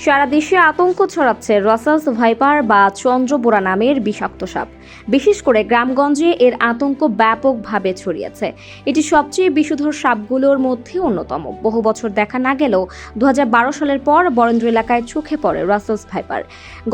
সারা দেশে আতঙ্ক ছড়াচ্ছে রাসেলস ভাইপার বা চন্দ্রবোরা নামের বিষাক্ত সাপ। বিশেষ করে গ্রামগঞ্জে এর আতঙ্ক ব্যাপকভাবে ছড়িয়েছে। এটি সবচেয়ে বিষধর সাপগুলোর মধ্যে অন্যতম। বহু বছর দেখা না গেলেও 2012 সালের পর বরেন্দ্র এলাকায় চোখে পড়ে রাসেলস ভাইপার।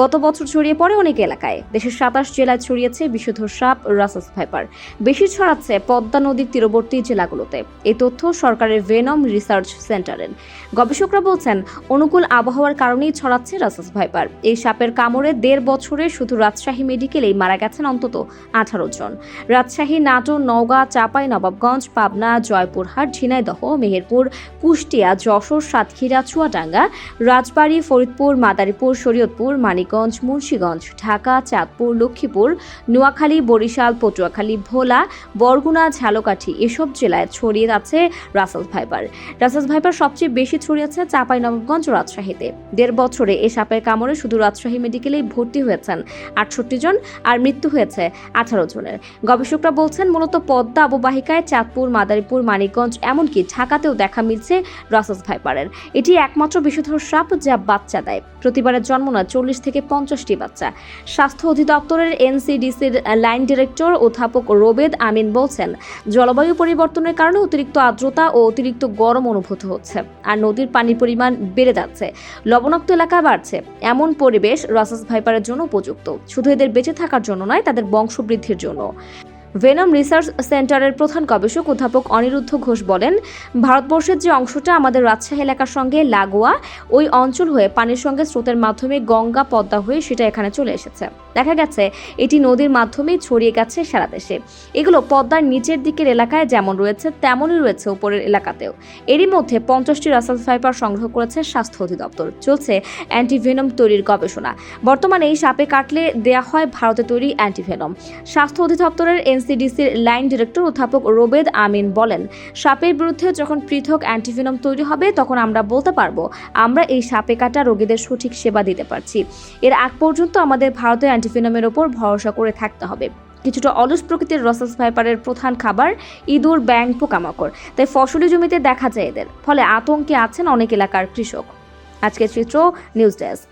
গত বছর ছড়িয়ে পড়ে অনেক এলাকায়। দেশের 27 জেলায় ছড়িয়েছে বিষধর সাপ রাসেলস ভাইপার। বেশি ছড়াচ্ছে পদ্মা নদীর তীরবর্তী জেলাগুলোতে। এই তথ্য সরকারের ভেনম রিসার্চ সেন্টারের। গবেষকরা বলছেন, অনুকূল আবহাওয়ার কারণেই ছড়াচ্ছে রাসেলস ভাইপার। এই সাপের কামড়ে 1.5 বছরে শুধু রাজশাহী মেডিকেলেই মারা গেছেন অন্তত 18 জন। রাজশাহী, নাটোর, নওগাঁ, চাঁপাইনবাবগঞ্জ, পাবনা, জয়পুরহাট, ঝিনাইদহ, মেহেরপুর, কুষ্টিয়া, যশোর, সাতক্ষীরা, চুয়াডাঙ্গা, রাজবাড়ী, ফরিদপুর, মাদারীপুর, শরীয়তপুর, মানিকগঞ্জ, মুন্সিগঞ্জ, ঢাকা, চাঁদপুর, লক্ষ্মীপুর, নোয়াখালী, বরিশাল, পটুয়াখালী, ভোলা, বরগুনা, ঝালকাঠি এসব জেলায় ছড়িয়ে আছে রাসেলস ভাইপার। রাসেলস ভাইপার সবচেয়ে বেশি ছড়িয়েছে চাঁপাইনবাবগঞ্জ, রাজশাহীতে। 1.5 বছরে এ সাপের কামড়ে শুধু রাজশাহী মেডিকেলেই ভর্তি হয়েছেন 68 জন আর মৃত্যু হয়েছে 18 জনের। গবেষকরা বলছেন, মূলত পদ্মা অববাহিকায় চাঁদপুর, মাদারীপুর, মানিকগঞ্জ এমনকি ঢাকাতেও দেখা মিলছে রাসেলস ভাইপারের। এটি একমাত্র বিষধর সাপ যা বাচ্চা দেয়। প্রতিবারের জন্ম নেয় 40 থেকে 50টি বাচ্চা। স্বাস্থ্য অধিদপ্তরের এনসিডিসির লাইন ডিরেক্টর অধ্যাপক রোবেদ আমিন বলছেন, জলবায়ু পরিবর্তনের কারণে অতিরিক্ত আর্দ্রতা ও অতিরিক্ত গরম অনুভূত হচ্ছে আর নদীর পানির পরিমাণ বেড়ে যাচ্ছে, লবণাক্ত এলাকা বাড়ছে। এমন পরিবেশ রাসেলস ভাইপারের জন্য উপযুক্ত, শুধু এদের বেঁচে থাকার জন্য নয়, তাদের বংশবৃদ্ধির জন্য। ভেনম রিসার্চ সেন্টারের প্রধান গবেষক অধ্যাপক অনিরুদ্ধ ঘোষ বলেন, ভারতবর্ষের যে অংশটা আমাদের রাজশাহী এলাকার সঙ্গে লাগোয়া, ওই অঞ্চল হয়ে পানির সঙ্গে স্রোতের মাধ্যমে গঙ্গা, পদ্মা হয়ে সেটা এখানে চলে এসেছে। দেখা গেছে এটি নদীর মাধ্যমেই ছড়িয়ে গেছে সারা দেশে। এগুলো পদ্মার নিচের দিকের এলাকায় যেমন রয়েছে তেমনই রয়েছে উপরের এলাকাতেও। এরই মধ্যে 50টি রাসেলস ভাইপার সংগ্রহ করেছে স্বাস্থ্য অধিদপ্তর। চলছে অ্যান্টিভেনম তৈরির গবেষণা। বর্তমানে এই সাপে কাটলে দেয়া হয় ভারতে তৈরি অ্যান্টিভেনম। স্বাস্থ্য অধিদপ্তরের এনসিডিসির লাইন ডিরেক্টর অধ্যাপক রোবেদ আমিন বলেন, সাপের বিরুদ্ধে যখন পৃথক অ্যান্টিভেনম তৈরি হবে তখন আমরা বলতে পারবো আমরা এই সাপে কাটা রোগীদের সঠিক সেবা দিতে পারছি। এর আগ পর্যন্ত আমাদের ভারতের অ্যান্টিভেনমের ওপর ভরসা করে থাকতে হবে। কিছুটা অলস প্রকৃতির রাসেলস ভাইপারের প্রধান খাবার ইঁদুর, ব্যাঙ, পোকামাকড়। তাই ফসলি জমিতে দেখা যায় এদের। ফলে আতঙ্কে আছেন অনেক এলাকার কৃষক। আজকের চিত্র, নিউজ ডেস্ক।